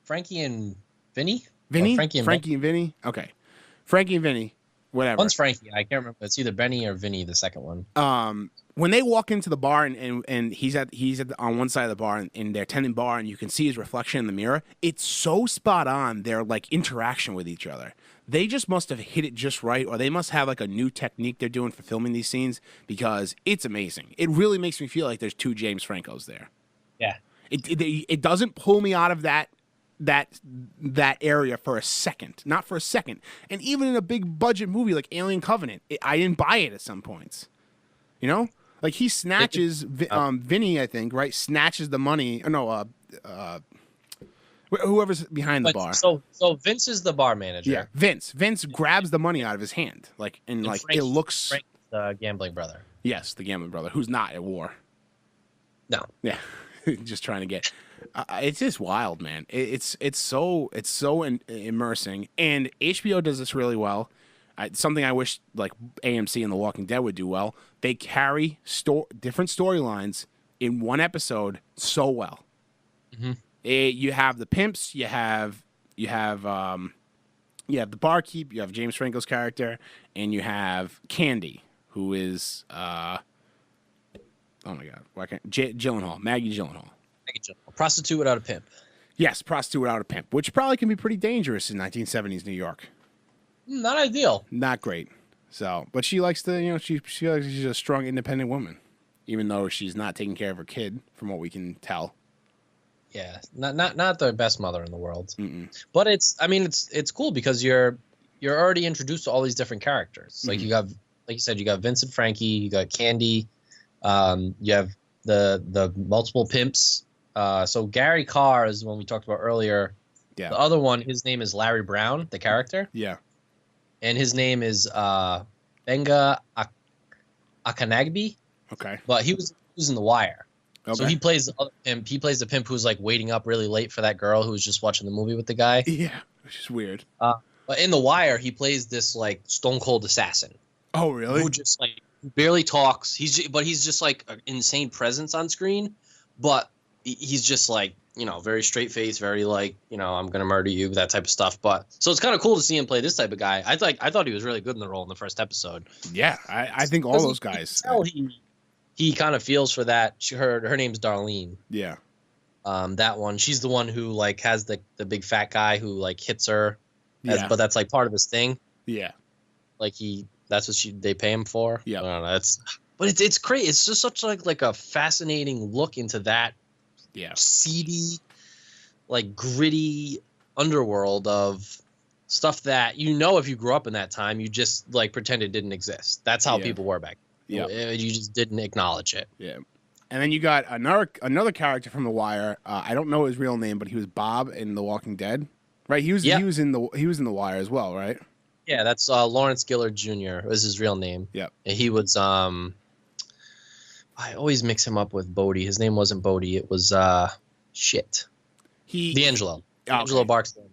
S3: Frankie and Vinny.
S2: Vinny.
S3: Frankie and
S2: Vinny. Okay, Frankie and Vinny. Whatever.
S3: One's Frankie. I can't remember. It's either Benny or Vinny, the second one.
S2: When they walk into the bar and he's on one side of the bar and they're tending bar and you can see his reflection in the mirror, it's so spot on their like interaction with each other. They just must have hit it just right, or they must have like a new technique they're doing for filming these scenes because it's amazing. It really makes me feel like there's two James Francos there.
S3: Yeah.
S2: It doesn't pull me out of that area for a second, not for a second. And even in a big budget movie like Alien Covenant, I didn't buy it at some points. You know, like he snatches Vinny, I think, right? Snatches the money. No, whoever's behind the bar.
S3: So Vince is the bar manager.
S2: Yeah, Vince grabs the money out of his hand, and Frank, it looks.
S3: Frank's the gambling brother.
S2: Yes, the gambling brother, who's not at war.
S3: No.
S2: Yeah, just trying to get. It's just wild, man. It's so immersing, and HBO does this really well. Something I wish like AMC and The Walking Dead would do well. They carry different storylines in one episode so well.
S3: Mm-hmm.
S2: You have the pimps, you have the barkeep, you have James Franco's character, and you have Candy, who is oh my god, why can't Maggie Gyllenhaal.
S3: Maggie Gyllenhaal. Prostitute without a pimp.
S2: Yes, prostitute without a pimp, which probably can be pretty dangerous in 1970s New York.
S3: Not ideal.
S2: Not great. So, but she likes to, she's a strong, independent woman, even though she's not taking care of her kid, from what we can tell.
S3: Yeah, not the best mother in the world.
S2: Mm-mm.
S3: But it's cool because you're already introduced to all these different characters.
S2: Mm-hmm.
S3: Like you got, like you said, you got Vincent Frankie, you got Candy, you have the multiple pimps. So Gary Carr is the one we talked about earlier.
S2: Yeah.
S3: The other one, his name is Larry Brown, the character.
S2: Yeah.
S3: And his name is Benga Akanagbe.
S2: Okay.
S3: But he was in The Wire.
S2: Okay.
S3: So he plays the other pimp. He plays the pimp who's like waiting up really late for that girl who was just watching the movie with the guy.
S2: Yeah, which is weird.
S3: But in The Wire, he plays this like stone cold assassin.
S2: Oh, really?
S3: Who just like barely talks. He's just like an insane presence on screen. But he's just like, very straight face, very like, I'm gonna murder you, that type of stuff. But so it's kind of cool to see him play this type of guy. I thought he was really good in the role in the first episode.
S2: Yeah, I think all those guys.
S3: He kind of feels for that. Her name's Darlene.
S2: Yeah.
S3: That one. She's the one who like has the big fat guy who like hits her.
S2: Yeah.
S3: But that's like part of his thing.
S2: Yeah.
S3: Like that's what they pay him for.
S2: Yeah.
S3: I don't know. But it's great. It's just such like a fascinating look into that.
S2: Yeah.
S3: Seedy, like gritty underworld of stuff that if you grew up in that time, you just like pretend it didn't exist. That's how people were back.
S2: Yeah,
S3: you just didn't acknowledge it.
S2: Yeah, and then you got another character from The Wire. I don't know his real name, but he was Bob in The Walking Dead, right? He was in The Wire as well, right?
S3: Yeah, that's Lawrence Gillard Jr. was his real name.
S2: Yep.
S3: And he was I always mix him up with Bodie. His name wasn't Bodie. It was D'Angelo. D'Angelo Barksdale.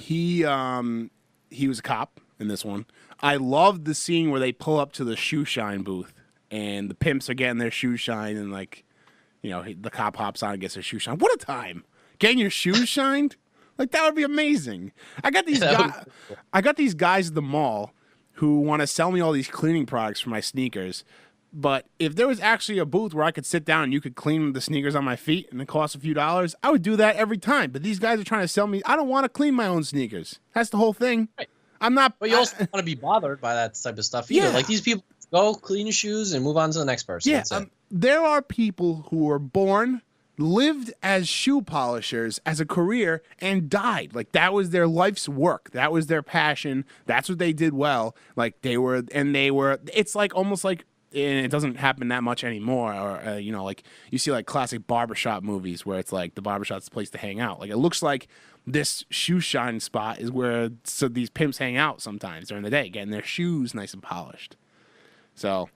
S2: He was a cop in this one. I love the scene where they pull up to the shoe shine booth and the pimps are getting their shoe shine and like, the cop hops on and gets their shoe shine. What a time! Getting your shoes shined? Like that would be amazing. I got these guys at the mall who want to sell me all these cleaning products for my sneakers, But if there was actually a booth where I could sit down and you could clean the sneakers on my feet and it costs a few dollars, I would do that every time. But these guys are trying to sell me. I don't want to clean my own sneakers. That's the whole thing.
S3: Right.
S2: I'm not.
S3: But you also don't want to be bothered by that type of stuff either.
S2: Yeah.
S3: Like these people go clean your shoes and move on to the next person.
S2: Yeah,
S3: That's it.
S2: there are people who were born, lived as shoe polishers as a career, and died. Like that was their life's work. That was their passion. That's what they did well. Like they were. It's like almost like. And it doesn't happen that much anymore, or like you see like classic barbershop movies where it's like the barbershop's the place to hang out. Like it looks like this shoe shine spot is where these pimps hang out sometimes during the day, getting their shoes nice and polished. So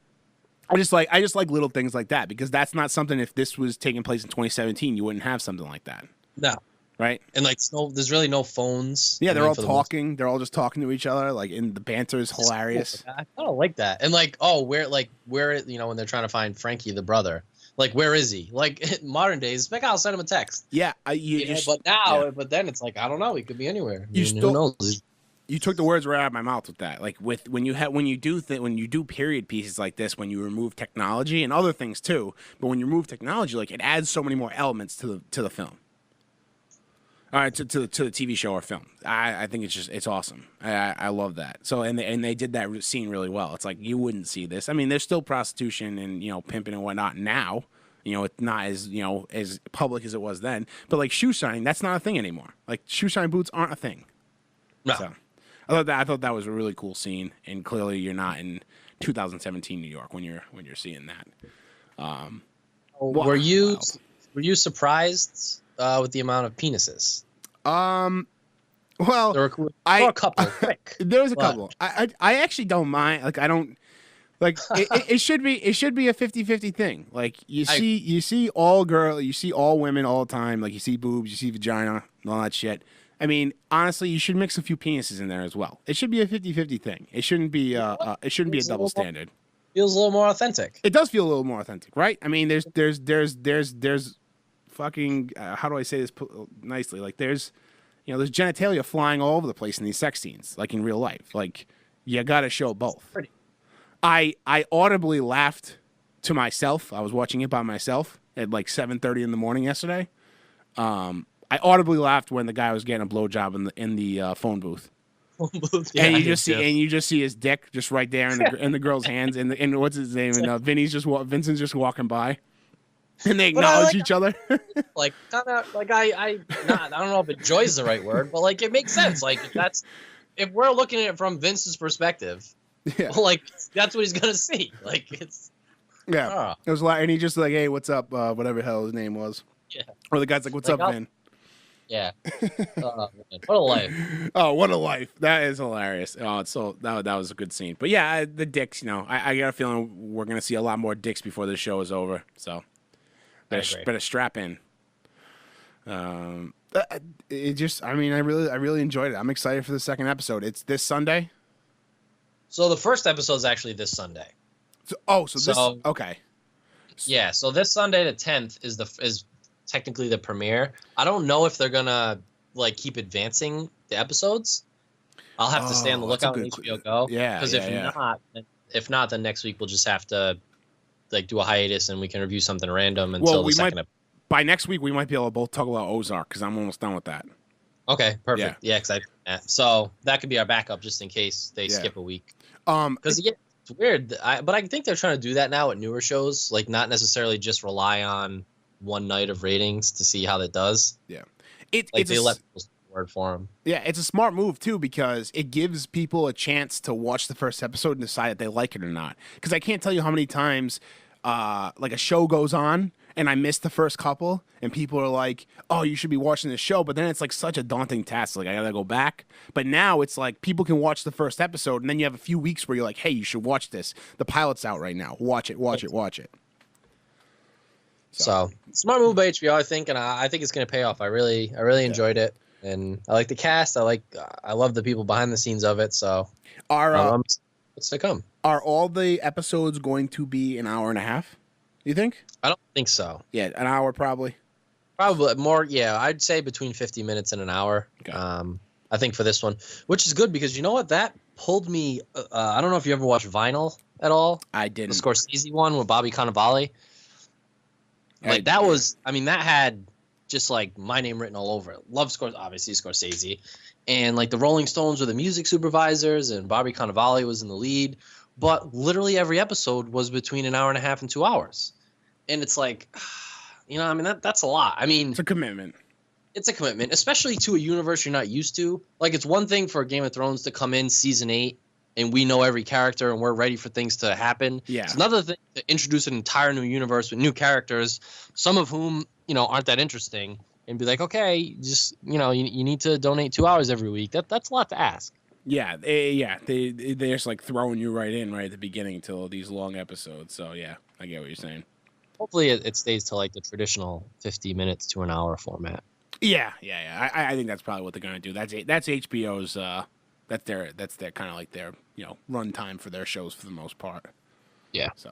S2: I just like little things like that, because that's not something, if this was taking place in 2017, you wouldn't have something like that.
S3: No.
S2: Right?
S3: And like there's really no phones.
S2: Yeah, they're all talking. They're all just talking to each other. Like, and the banter is hilarious.
S3: Cool. I don't like that. And like, where when they're trying to find Frankie, the brother, like, where is he? Like modern days, I'll send him a text.
S2: Yeah,
S3: but then it's like, I don't know. He could be anywhere. Who knows?
S2: You took the words right out of my mouth with that. Like when you do period pieces like this, when you remove technology and other things too, but when you remove technology, like it adds so many more elements to the film. All right, to the TV show or film. I think it's awesome. I love that. So and they did that scene really well. It's like you wouldn't see this. I mean, there's still prostitution and pimping and whatnot now. It's not as as public as it was then. But like shoe shining, that's not a thing anymore. Like shoe shine boots aren't a thing.
S3: No.
S2: So I thought that was a really cool scene, and clearly you're not in 2017 New York when you're seeing that.
S3: Were you surprised with the amount of penises?
S2: Well,
S3: there were a couple. Quick.
S2: There was a couple. I actually don't mind. Like I don't. Like it should be a 50-50 thing. Like you see all women all the time. Like you see boobs, you see vagina, and all that shit. I mean, honestly, you should mix a few penises in there as well. It should be a 50-50 thing. It shouldn't be a double standard.
S3: Feels a little more authentic.
S2: It does feel a little more authentic, right? I mean, there's fucking how do I say this nicely? Like there's genitalia flying all over the place in these sex scenes, like in real life. Like you got to show both.
S3: Pretty.
S2: I audibly laughed to myself. I was watching it by myself at like 7:30 in the morning yesterday. I audibly laughed when the guy was getting a blowjob in the phone booth.
S3: Yeah,
S2: and you just see his dick just right there in the girl's hands, and what's his name? And Vincent's just walking by, and they acknowledge each other.
S3: Like kind of like I don't know if enjoy is the right word, but like it makes sense. Like if we're looking at it from Vince's perspective, like that's what he's gonna see. Like it's
S2: it was like, and he just like, hey, what's up? Whatever the hell his name was.
S3: Yeah.
S2: Or the guy's like, what's up, Vin?
S3: Yeah. What a life.
S2: Oh, what a life. That is hilarious. Oh, so that was a good scene. But yeah, the dicks, I got a feeling we're going to see a lot more dicks before this show is over. So better strap in. It just, I mean, I really enjoyed it. I'm excited for the second episode. It's this Sunday.
S3: So the first episode is actually this Sunday.
S2: Okay.
S3: Yeah. So this Sunday, the 10th is technically the premiere. I don't know if they're gonna like keep advancing the episodes. I'll have to stay on the lookout on HBO Go.
S2: Yeah,
S3: because if not, then next week we'll just have to like do a hiatus and we can review something random until the second.
S2: By next week we might be able to both talk about Ozark because I'm almost done with that.
S3: Okay, perfect. Yeah, so that could be our backup just in case they skip a week. Because it's weird, but I think they're trying to do that now at newer shows, like not necessarily just rely on one night of ratings to see how that does.
S2: Yeah,
S3: they let people word for them.
S2: Yeah, it's a smart move too because it gives people a chance to watch the first episode and decide if they like it or not. Because I can't tell you how many times like a show goes on and I missed the first couple and people are like, "Oh, you should be watching this show," but then it's like such a daunting task. Like I gotta go back. But now it's like people can watch the first episode and then you have a few weeks where you're like, "Hey, you should watch this. The pilot's out right now. Watch it.
S3: So smart move by HBO, I think, and I think it's going to pay off. I really enjoyed it, and I like the cast. I love the people behind the scenes of it. So, what's to come?
S2: Are all the episodes going to be an hour and a half? You think?
S3: I don't think so.
S2: Yeah, an hour probably.
S3: Probably more. Yeah, I'd say between 50 minutes and an hour.
S2: Okay.
S3: I think for this one, which is good because you know what, that pulled me. I don't know if you ever watched Vinyl. at all?
S2: I didn't.
S3: The Scorsese one with Bobby Cannavale. Like that was, I mean, that had just like my name written all over it. Love obviously Scorsese, and like the Rolling Stones were the music supervisors, and Bobby Cannavale was in the lead. But literally every episode was between an hour and a half and 2 hours, and it's like, I mean that's a lot. I mean,
S2: it's a commitment.
S3: It's a commitment, especially to a universe you're not used to. Like it's one thing for Game of Thrones to come in season 8. And we know every character and we're ready for things to happen.
S2: Yeah.
S3: It's another thing to introduce an entire new universe with new characters, some of whom, aren't that interesting, and be like, okay, just, you need to donate 2 hours every week. That's a lot to ask.
S2: Yeah. They're just like throwing you right in right at the beginning to these long episodes. So, yeah, I get what you're saying.
S3: Hopefully it stays to like the traditional 50 minutes to an hour format.
S2: Yeah. I think that's probably what they're going to do. That's HBO's, that's their kind of like their, run time for their shows for the most part.
S3: Yeah.
S2: So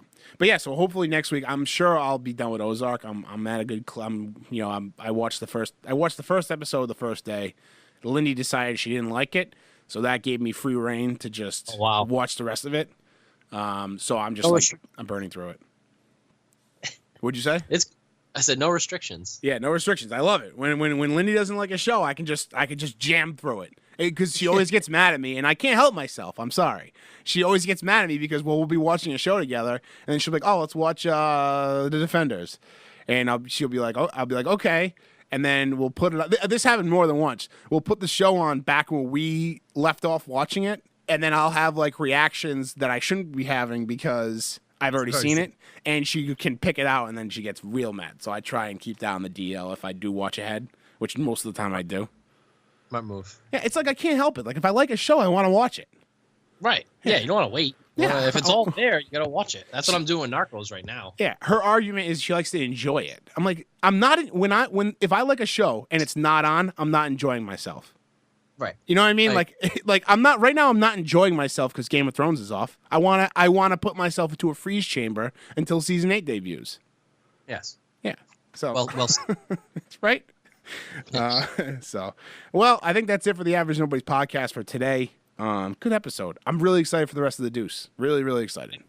S2: hopefully next week, I'm sure I'll be done with Ozark. I'm at a good, I watched the first episode the first day. Lindy decided she didn't like it, so that gave me free reign to just watch the rest of it. So I'm just I'm burning through it. What'd you say?
S3: I said no restrictions.
S2: Yeah, no restrictions. I love it. When Lindy doesn't like a show, I can just jam through it. Because she always gets mad at me, and I can't help myself. I'm sorry. She always gets mad at me because we'll be watching a show together, and then she'll be like, "Oh, let's watch The Defenders," and she'll be like, "Oh," I'll be like, "Okay," and then we'll put it. This happened more than once. We'll put the show on back where we left off watching it, and then I'll have like reactions that I shouldn't be having because I've already seen it, and she can pick it out, and then she gets real mad. So I try and keep that on the DL if I do watch ahead, which most of the time I do.
S3: My move.
S2: Yeah, it's like I can't help it. Like if I like a show, I want to watch it.
S3: Right. Yeah, you don't want to wait.
S2: Yeah.
S3: If it's all there, you got to watch it. That's what I'm doing with Narcos right now.
S2: Yeah, her argument is she likes to enjoy it. I'm like, I'm not if I like a show and it's not on, I'm not enjoying myself.
S3: Right.
S2: You know what I mean? Like I'm not right now. I'm not enjoying myself because Game of Thrones is off. I wanna put myself into a freeze chamber until season 8 debuts.
S3: Yes.
S2: Yeah. So
S3: well
S2: right. Well, I think that's it for the Average Nobody's podcast for today. Good episode. I'm really excited for the rest of the Deuce. Really, really excited.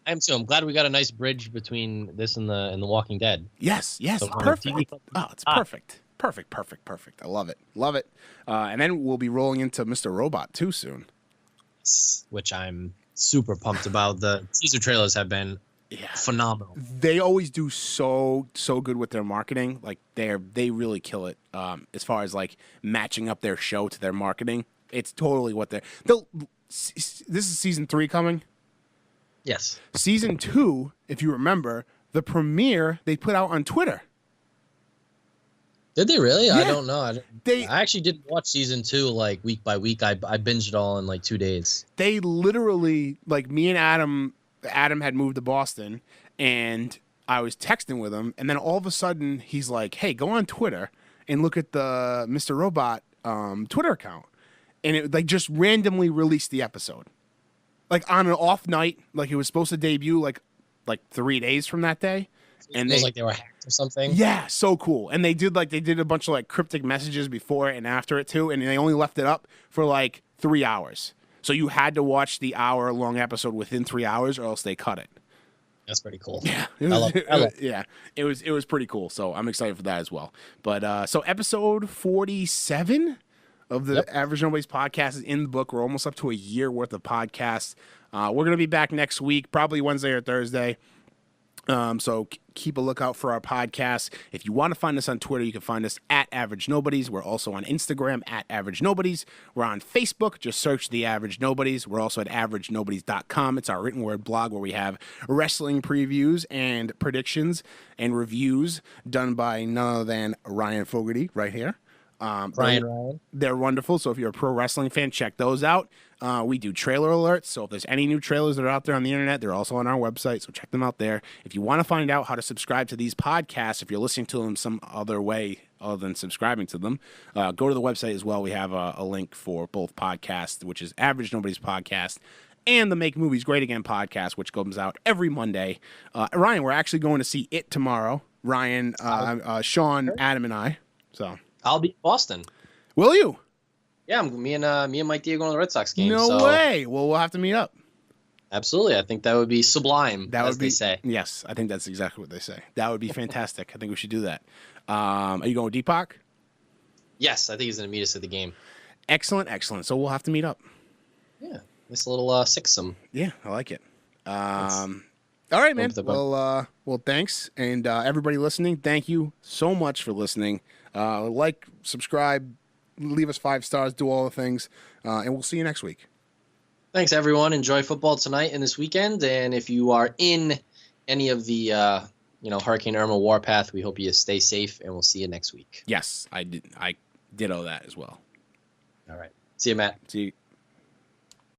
S3: I am too. I'm glad we got a nice bridge between this and the Walking Dead.
S2: Yes, so perfect. It's perfect. Perfect. I love it. And then we'll be rolling into Mr. Robot too soon,
S3: which I'm super pumped about. The teaser trailers have been phenomenal.
S2: They always do so good with their marketing. Like they really kill it as far as like matching up their show to their marketing. It's totally what this is season 3 coming.
S3: Yes.
S2: Season 2, if you remember, the premiere they put out on Twitter.
S3: Did they really?
S2: Yeah.
S3: I don't know. I actually didn't watch season 2 like week by week. I binged it all in like 2 days.
S2: They literally, like me and Adam had moved to Boston, and I was texting with him, and then all of a sudden he's like, "Hey, go on Twitter and look at the Mr. Robot Twitter account," and it like just randomly released the episode, like on an off night, like it was supposed to debut like 3 days from that day, and
S3: it was like they were hacked or something.
S2: Yeah, so cool. And they did a bunch of like cryptic messages before and after it too, and they only left it up for like 3 hours. So you had to watch the hour-long episode within 3 hours, or else they cut it.
S3: That's pretty cool.
S2: Yeah, it was pretty cool. So I'm excited for that as well. But so episode 47 of the Average Nobody's podcast is in the book. We're almost up to a year worth of podcasts. We're gonna be back next week, probably Wednesday or Thursday. So keep a lookout for our podcast. If you want to find us on Twitter, you can find us at Average Nobodies. We're also on Instagram at Average Nobodies. We're on Facebook. Just search The Average Nobodies. We're also at AverageNobodies.com. It's our written word blog where we have wrestling previews and predictions and reviews done by none other than Ryan Fogarty right here.
S3: Ryan.
S2: They're wonderful. So if you're a pro wrestling fan, check those out. We do trailer alerts. So if there's any new trailers that are out there on the internet, they're also on our website. So check them out there. If you want to find out how to subscribe to these podcasts, if you're listening to them some other way other than subscribing to them, go to the website as well. We have a link for both podcasts, which is Average Nobody's Podcast and the Make Movies Great Again podcast, which comes out every Monday. Ryan, we're actually going to see it tomorrow. Ryan, Sean, Adam, and I. So
S3: I'll be in Boston.
S2: Will you?
S3: Yeah, me and Mike D are going to the Red Sox game.
S2: No way. Well, we'll have to meet up.
S3: Absolutely. I think that would be sublime, they say.
S2: Yes, I think that's exactly what they say. That would be fantastic. I think we should do that. Are you going with Deepak?
S3: Yes, I think he's going to meet us at the game.
S2: Excellent. So we'll have to meet up.
S3: Yeah, nice little six-some.
S2: Yeah, I like it. All right, man. Well, thanks. And everybody listening, thank you so much for listening. Like, subscribe, leave us 5 stars, do all the things, and we'll see you next week.
S3: Thanks, everyone. Enjoy football tonight and this weekend. And if you are in any of the Hurricane Irma warpath, we hope you stay safe, and we'll see you next week.
S2: Yes, I ditto that as well.
S3: All right. See you, Matt.
S2: See you.